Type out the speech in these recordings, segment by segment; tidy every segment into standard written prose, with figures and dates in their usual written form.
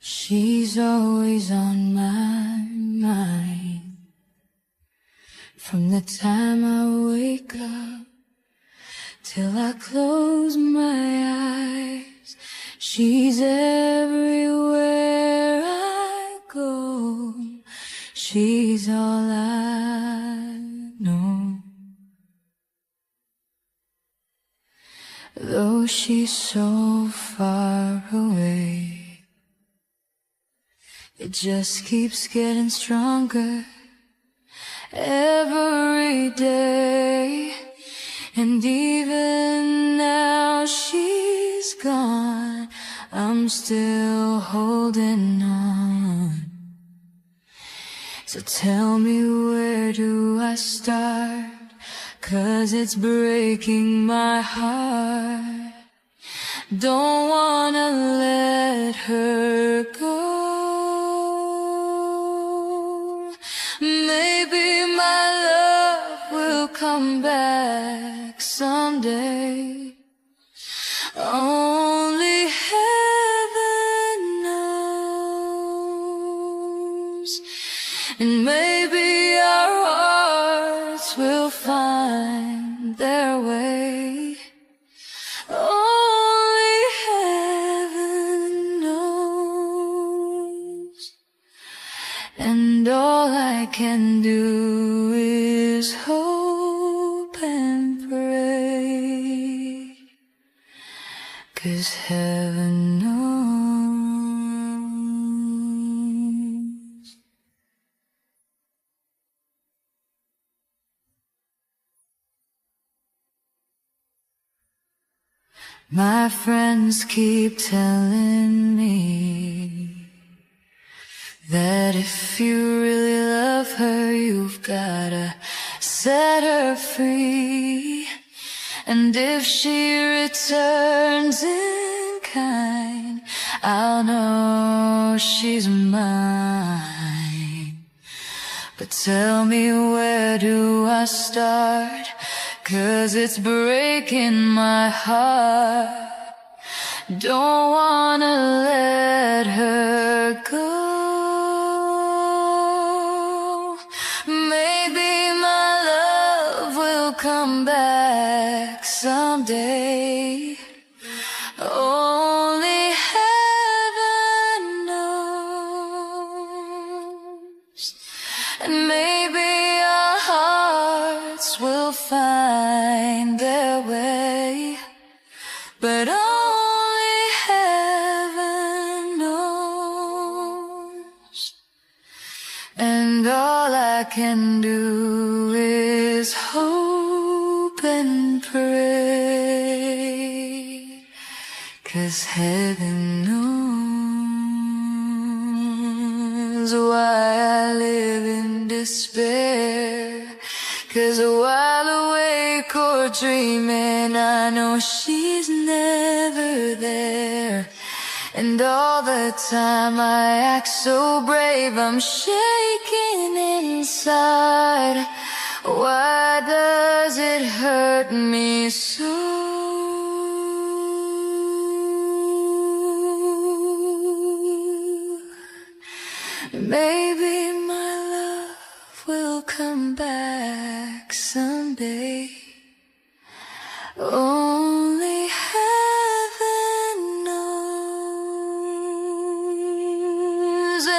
She's always on my mind. From the time I wake up till I close my eyes, she's everywhere I go. She's all I know. Though she's so far away, it just keeps getting stronger every day. And even now she's gone, I'm still holding on. So tell me, where do I start? 'Cause it's breaking my heart. Don't wanna let her go. Maybe my love will come back someday. Only heaven knows. And maybe our hearts will find their way. Only heaven knows. And all I can do is hope and pray, 'cause heaven knows. My friends keep telling me that if you really love her, you've gotta set her free. And if she returns in kind, I'll know she's mine. But tell me, where do I start? 'Cause it's breaking my heart. Don't wanna let her go. Maybe my love will come back someday. Only heaven knows. And maybe our hearts will find their way, but only heaven knows. And all I can do is hope and pray, 'cause heaven knows why I live in despair. 'Cause while awake or dreaming, I know she's never there. And all the time I act so brave, I'm shaking inside. Why does it hurt me so? Maybe my love will come back someday. Only heaven knows.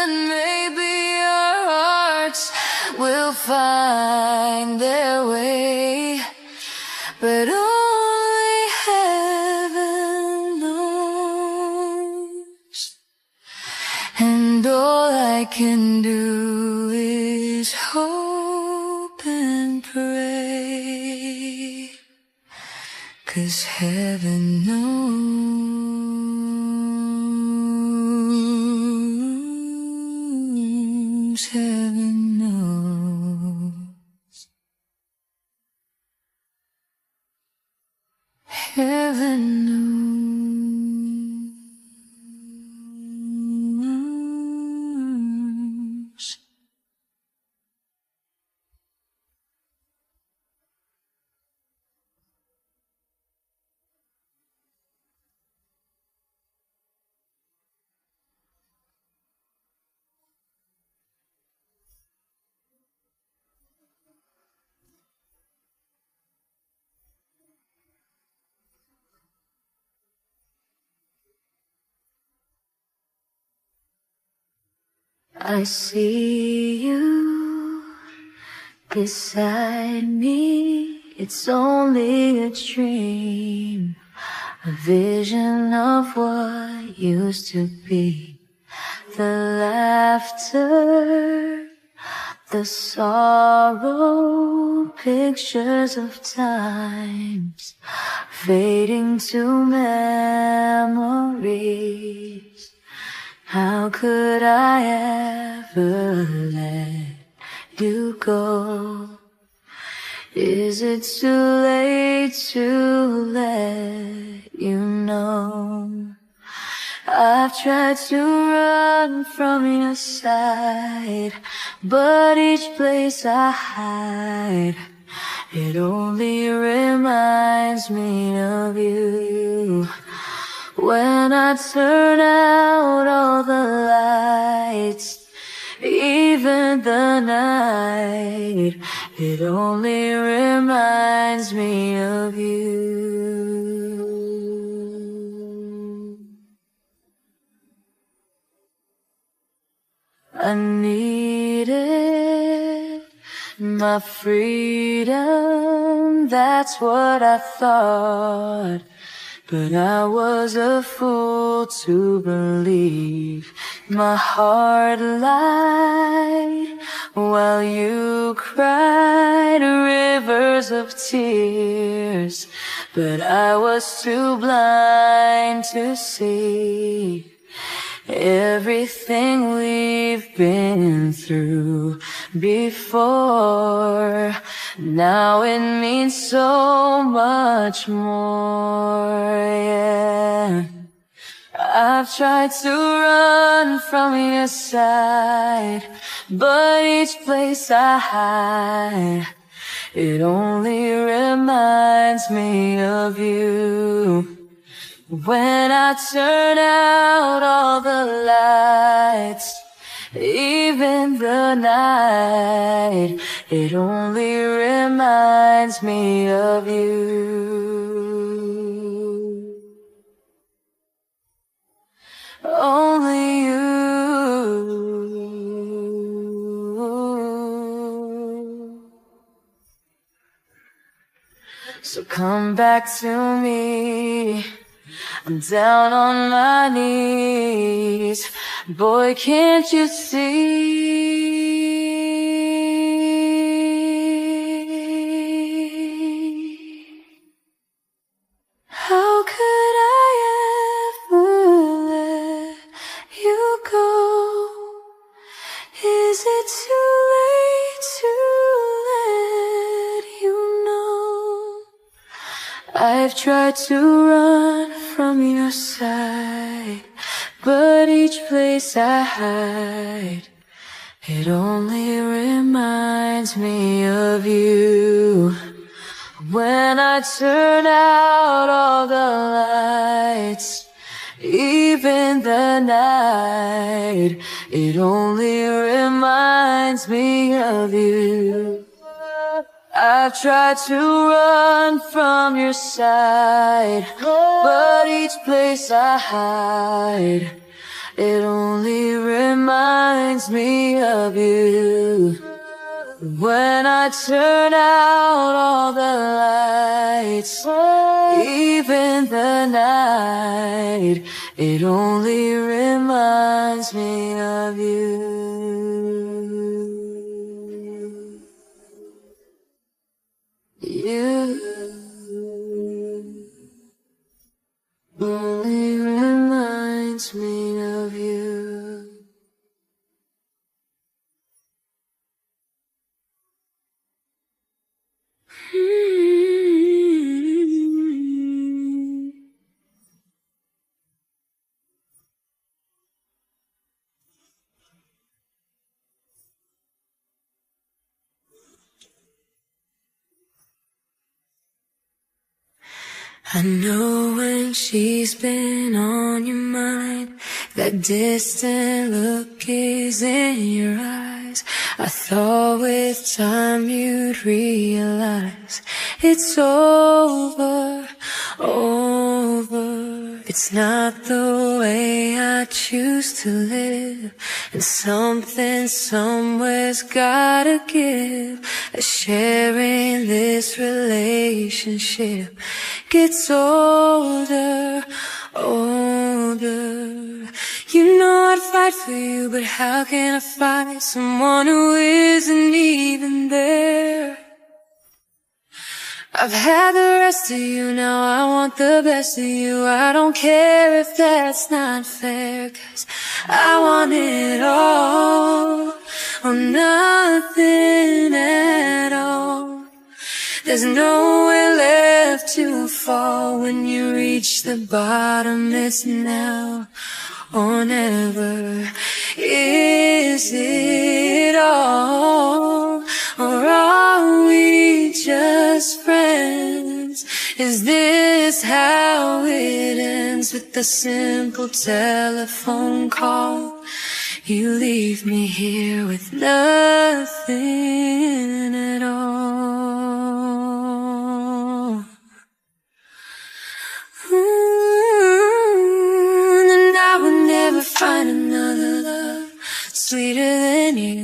And maybe our hearts will find their way, but only heaven knows. And all I can do is hope and pray, 'cause heaven knows, heaven knows, heaven knows. I see you beside me. It's only a dream, a vision of what used to be. The laughter, the sorrow, pictures of times fading to memories. How could I ever let you go? Is it too late to let you know? I've tried to run from your side, but each place I hide, it only reminds me of you. When I turn out all the lights, even the night, it only reminds me of you. I needed my freedom, that's what I thought. But I was a fool to believe my heart lied while you cried rivers of tears. But I was too blind to see everything we've been through before. Now it means so much more, yeah. I've tried to run from your side, but each place I hide, it only reminds me of you. When I turn out all the lights, even the night, it only reminds me of you. Only you. So come back to me. I'm down on my knees. Boy, can't you see? How could I ever let you go? Is it too late to let you know? I've tried to run from your side, but each place I hide, it only reminds me of you. When I turn out all the lights, even the night, it only reminds me of you. I've tried to run from your side, but each place I hide, it only reminds me of you. When I turn out all the lights, even the night, it only reminds me of you. You only reminds me of you. I know when she's been on your mind, that distant look is in your eyes. I thought with time you'd realize it's over, over. It's not the way I choose to live, and something somewhere's gotta give. As sharing this relationship gets older, older. You know I'd fight for you, but how can I fight someone who isn't even there? I've had the rest of you, now I want the best of you. I don't care if that's not fair, 'cause I want it all or nothing at all. There's nowhere left to fall when you reach the bottom. It's now or never. Is it all, or are we just friends? Is this how it ends, with a simple telephone call? You leave me here with nothing at all. And I would never find another love sweeter than you,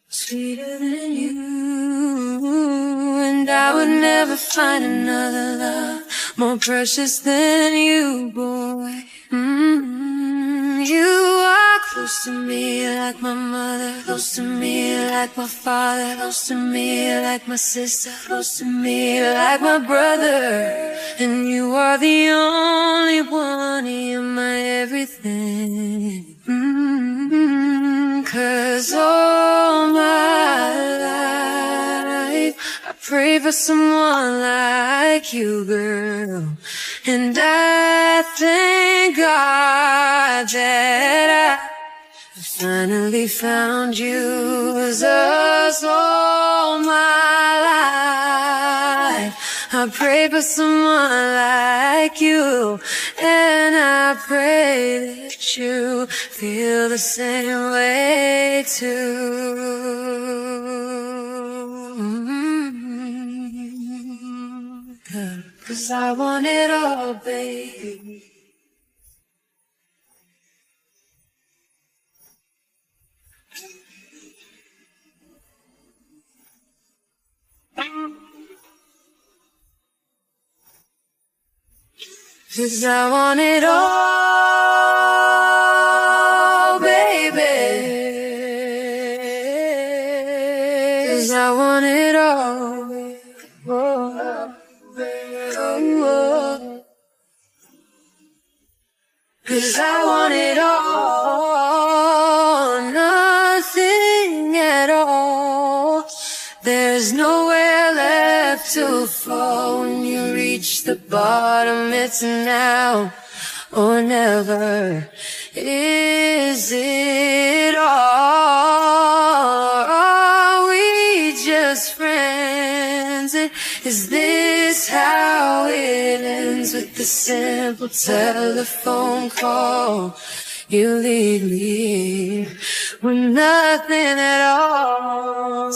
sweeter than you. And I would never find another love more precious than you, boy. You are close to me like my mother, close to me like my father, close to me like my sister, close to me like my brother. And you are the only one in my everything. 'Cause all my life I pray for someone like you, girl. And I thank God that I finally found you. 'Cause all my life I pray for someone like you, and I pray that you feel the same way too. 'Cause I want it all, baby. Cause I want it all, baby. Cause I want it all. Oh, oh. Cause I want it all, nothing at all. There's nowhere left to fall when you reach the bottom. It's now or never. Is it all, or are we just friends? Is this how it ends, with the simple telephone call? You leave me with nothing at all,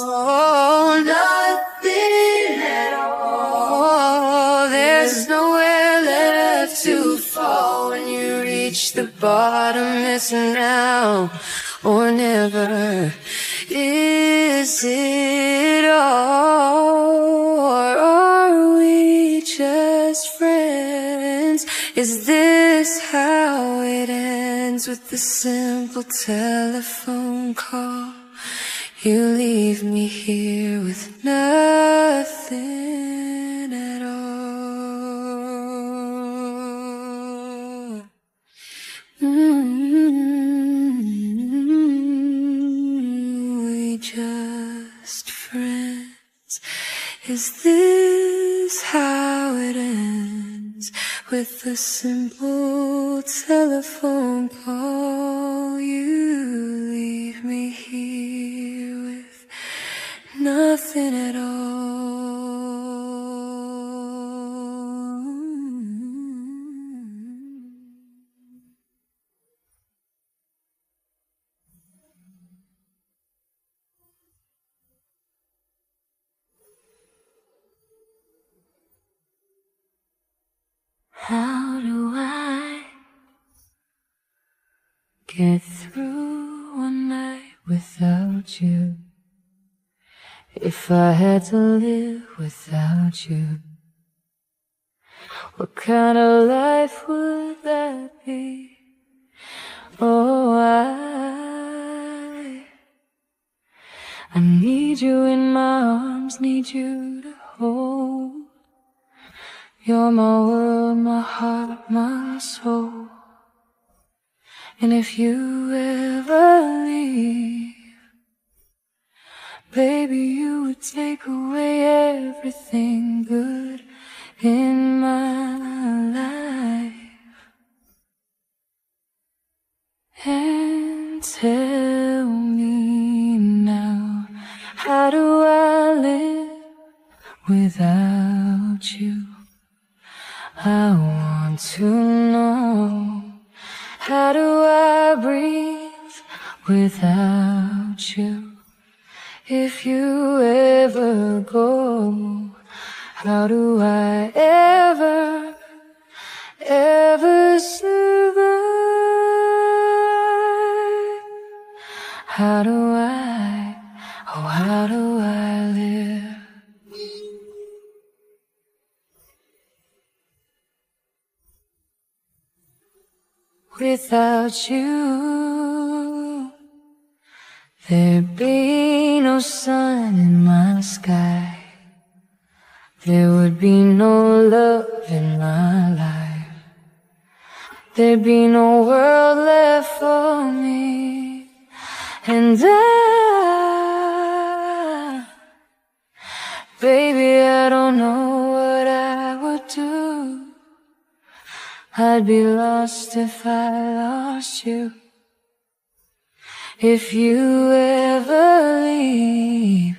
nothing at all. There's nowhere left to fall when you reach the bottom. It's now or never. Is it all, or are we just friends? Is this how it ends, with the simple telephone call? You leave me here with nothing at all. We just friends. Is this how it ends, with a simple telephone call? You leave me here with nothing at all. How do I get through one night without you? If I had to live without you, what kind of life would that be? Oh, I need you in my arms, need you to hold. You're my world, my heart, my soul. And if you ever leave, baby, you would take away everything good in my life. And tell me now, how do I live without you? I want to know, how do I breathe without you? If you ever go, how do I ever survive? How do I live? Without you, there'd be no sun in my sky. There would be no love in my life. There'd be no world left for me. And baby, I don't know what I would do. I'd be lost if I lost you. If you ever leave,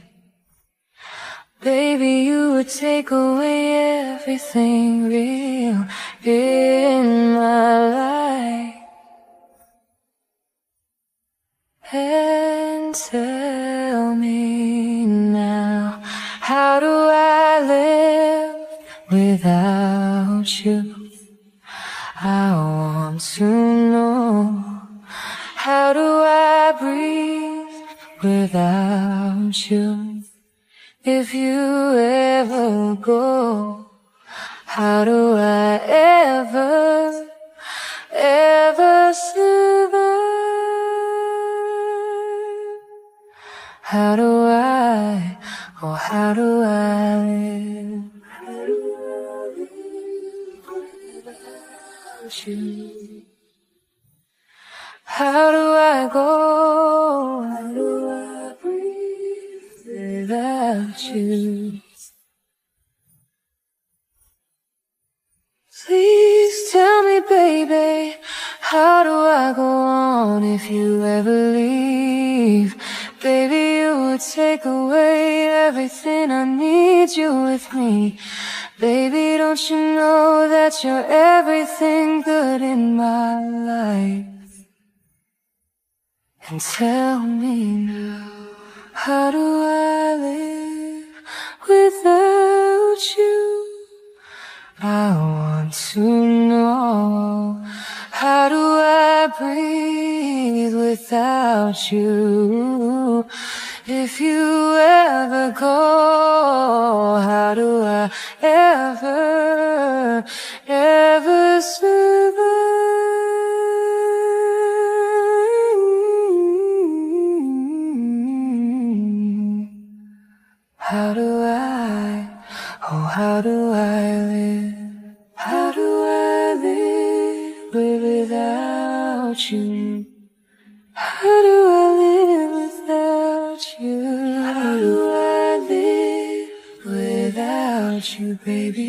baby, you would take away everything real in my life. And tell me now, how do I live without you? I want to know, how do I breathe without you? If you ever go, how do I ever survive? How do I live? How do I live without you? How do I go? How do I breathe without you? Please tell me, baby, how do I go on if you ever leave? Baby, you would take away everything. I need you with me. Baby, don't you know that you're everything good in my life? And tell me now, how do I live without you? I want to know, how do I breathe without you? If you ever go, how do I ever survive? How do I live? How do I live without you? How do I live without you? How do I live without you, baby?